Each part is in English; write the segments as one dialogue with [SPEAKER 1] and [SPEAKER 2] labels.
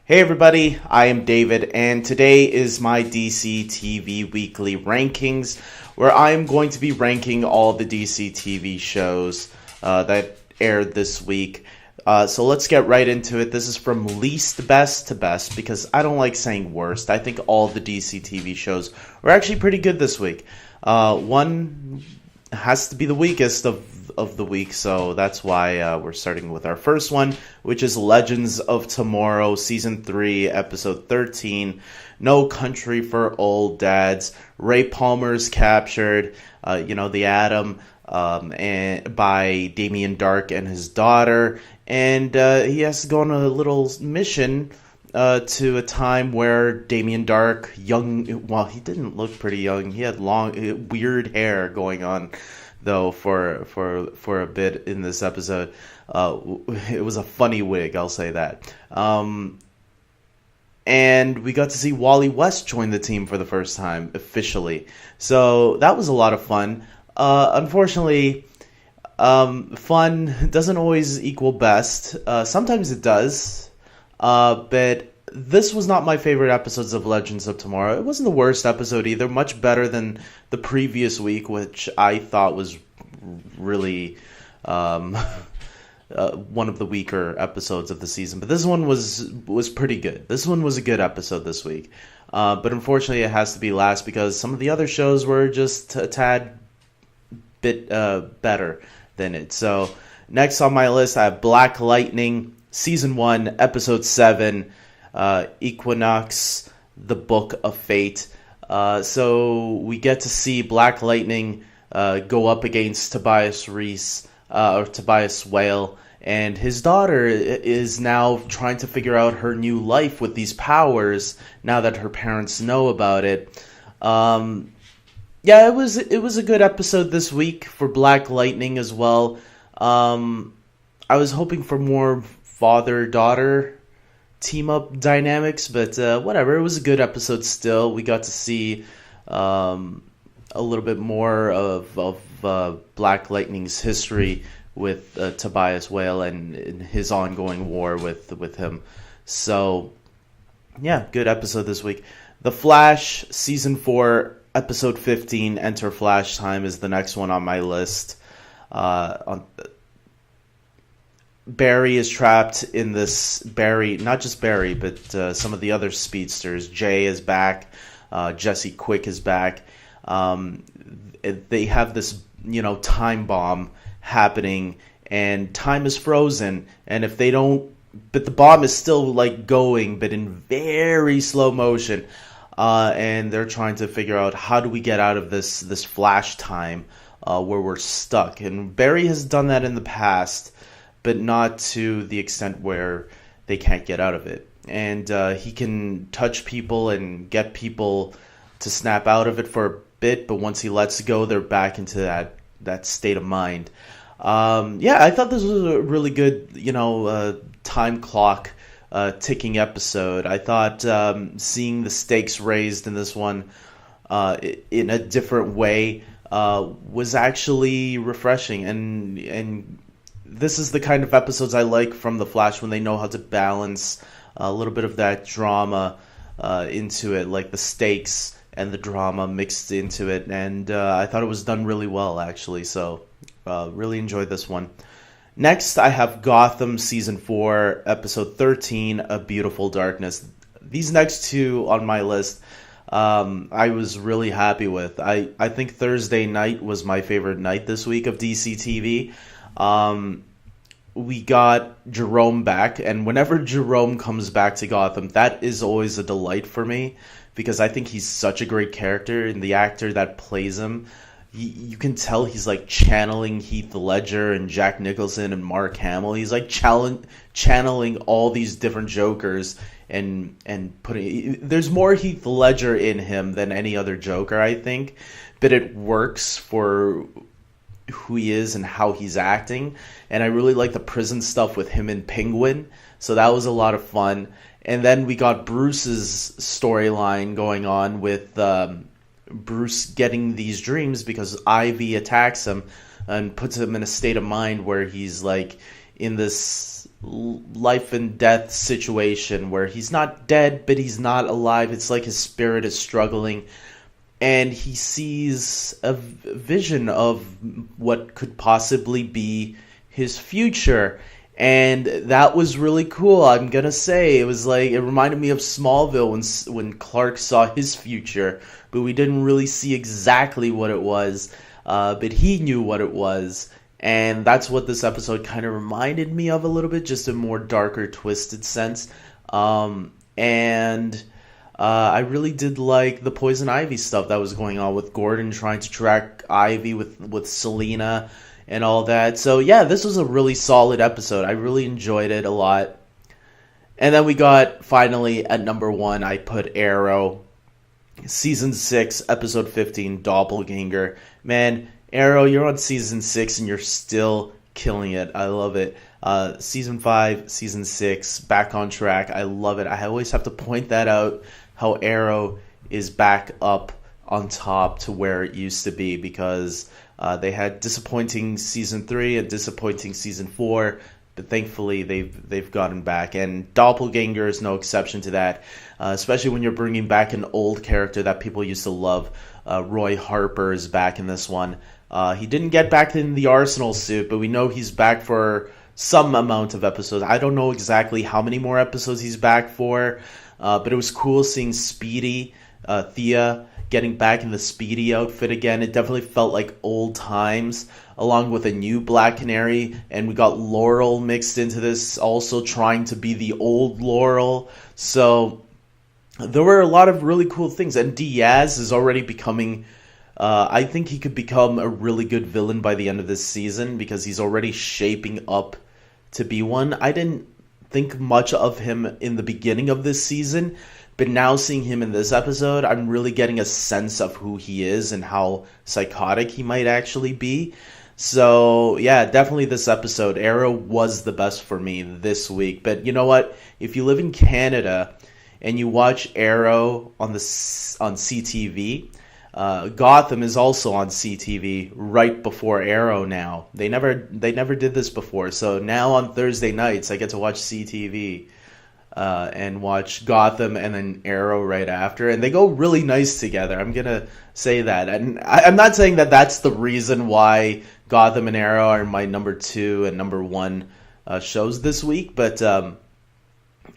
[SPEAKER 1] Hey everybody, I am David, and today is my DC TV Weekly Rankings, where I am going to be ranking all the DC TV shows that aired this week. So let's get right into it. This is from least best to best, because I don't like saying worst. I think all the DC TV shows were actually pretty good this week. One has to be the weakest of the week, so that's why we're starting with our first one, which is Legends of Tomorrow, Season 3, Episode 13, No Country for Old Dads. Ray Palmer's captured, the Atom, and by Damien Dark and his daughter, and he has to go on a little mission to a time where Damien Dark, young, well, he didn't look pretty young. He had long, weird hair going on, though, for a bit in this episode. It was a funny wig, I'll say that. And we got to see Wally West join the team for the first time officially, so that was a lot of fun. Unfortunately, fun doesn't always equal best. Sometimes it does. But this was not my favorite episodes of Legends of Tomorrow. It wasn't the worst episode either. Much better than the previous week, which I thought was really one of the weaker episodes of the season. But this one was pretty good. This one was a good episode this week. But unfortunately, it has to be last because some of the other shows were just a tad bit better than it. So next on my list, I have Black Lightning, Season 1, Episode 7, Equinox, The Book of Fate. So we get to see Black Lightning go up against Tobias Reese, or Tobias Whale, and his daughter is now trying to figure out her new life with these powers now that her parents know about it. Yeah, it was a good episode this week for Black Lightning as well. I was hoping for more father-daughter team-up dynamics, but whatever. It was a good episode still. We got to see a little bit more of Black Lightning's history with Tobias Whale and his ongoing war with him. So, yeah, good episode this week. The Flash, Season 4, Episode 15, Enter Flash Time is the next one on my list. Barry is trapped in this. Not just Barry, but some of the other speedsters. Jay is back. Jesse Quick is back. They have this, time bomb happening, and time is frozen. And if they don't, but the bomb is still going, but in very slow motion. And they're trying to figure out how do we get out of this flash time where we're stuck. And Barry has done that in the past, but not to the extent where they can't get out of it. And he can touch people and get people to snap out of it for a bit, but once he lets go, they're back into that state of mind. I thought this was a really good, time clock ticking episode. I thought seeing the stakes raised in this one in a different way was actually refreshing, and this is the kind of episodes I like from The Flash, when they know how to balance a little bit of that drama into it, like the stakes and the drama mixed into it, and I thought it was done really well, actually, so really enjoyed this one. Next, I have Gotham Season 4, Episode 13, A Beautiful Darkness. These next two on my list, I was really happy with. I think Thursday night was my favorite night this week of DC TV. We got Jerome back, and whenever Jerome comes back to Gotham, that is always a delight for me, because I think he's such a great character, and the actor that plays him, you can tell he's channeling Heath Ledger and Jack Nicholson and Mark Hamill. He's channeling all these different Jokers and putting. There's more Heath Ledger in him than any other Joker, I think, but it works for who he is and how he's acting. And I really like the prison stuff with him and Penguin, so that was a lot of fun. And then we got Bruce's storyline going on with Bruce getting these dreams because Ivy attacks him and puts him in a state of mind where he's in this life and death situation where he's not dead, but he's not alive. It's like his spirit is struggling, and he sees a vision of what could possibly be his future. And that was really cool. I'm gonna say it was like, it reminded me of Smallville when Clark saw his future, but we didn't really see exactly what it was, but he knew what it was. And that's what this episode kind of reminded me of a little bit, just a more darker, twisted sense. And I really did like the Poison Ivy stuff that was going on with Gordon trying to track Ivy with Selena and all that. So yeah, this was a really solid episode. I really enjoyed it a lot. And then we got, finally, at number 1, I put Arrow. Season 6, episode 15, Doppelganger. Man, Arrow, you're on season 6 and you're still killing it. I love it. Season 5, season 6, back on track. I love it. I always have to point that out, how Arrow is back up on top to where it used to be, because they had disappointing season 3 and disappointing season 4, but thankfully they've gotten back, and Doppelganger is no exception to that. Especially when you're bringing back an old character that people used to love. Roy Harper is back in this one. He didn't get back in the Arsenal suit, but we know he's back for some amount of episodes. I don't know exactly how many more episodes he's back for, but it was cool seeing Speedy, Thea, getting back in the Speedy outfit again. It definitely felt like old times, along with a new Black Canary, and we got Laurel mixed into this, also trying to be the old Laurel. So there were a lot of really cool things, and Diaz is already becoming, I think he could become a really good villain by the end of this season, because he's already shaping up to be one. I didn't think much of him in the beginning of this season, but now seeing him in this episode, I'm really getting a sense of who he is and how psychotic he might actually be. So yeah, definitely this episode, Arrow was the best for me this week. But you know what? If you live in Canada and you watch Arrow on CTV, Gotham is also on CTV right before Arrow now. They never did this before. So now on Thursday nights, I get to watch CTV and watch Gotham and then Arrow right after. And they go really nice together. I'm going to say that. And I'm not saying that that's the reason why Gotham and Arrow are my number 2 and number 1 shows this week. But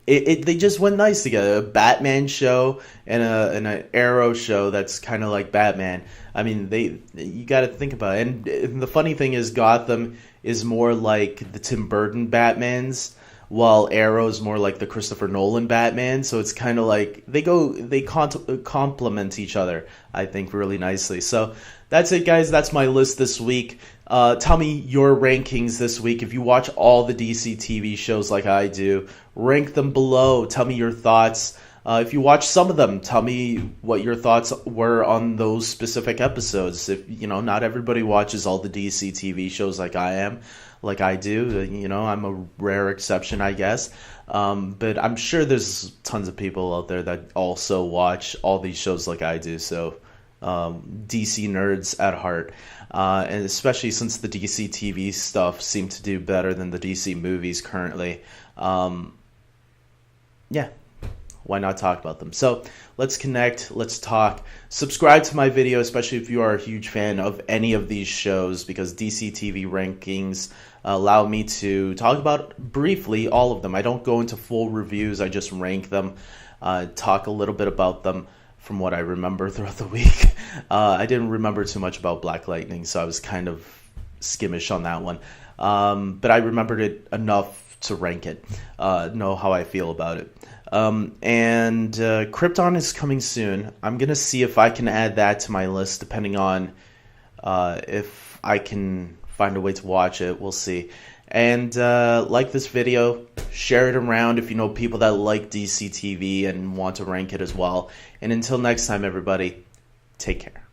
[SPEAKER 1] they just went nice together. A Batman show and an Arrow show that's kind of like Batman. I mean, you got to think about it. And the funny thing is, Gotham is more like the Tim Burton Batmans, while Arrow is more like the Christopher Nolan Batman. So it's kind of like they complement each other, I think, really nicely. So that's it, guys. That's my list this week. Tell me your rankings this week. If you watch all the DC TV shows like I do, rank them below. Tell me your thoughts. If you watch some of them, tell me what your thoughts were on those specific episodes. If not everybody watches all the DC TV shows like I do. I'm a rare exception, I guess. But I'm sure there's tons of people out there that also watch all these shows like I do. So DC nerds at heart. And especially since the DC TV stuff seemed to do better than the DC movies currently. Yeah, why not talk about them? So let's connect, let's talk. Subscribe to my video, especially if you are a huge fan of any of these shows, because DC TV rankings allow me to talk about briefly all of them. I don't go into full reviews, I just rank them, talk a little bit about them from what I remember throughout the week. I didn't remember too much about Black Lightning, so I was kind of skimmish on that one. But I remembered it enough to rank it, know how I feel about it. And Krypton is coming soon. I'm going to see if I can add that to my list, depending on if I can find a way to watch it. We'll see. And like this video, share it around if you know people that like DC TV and want to rank it as well. And until next time, everybody, take care.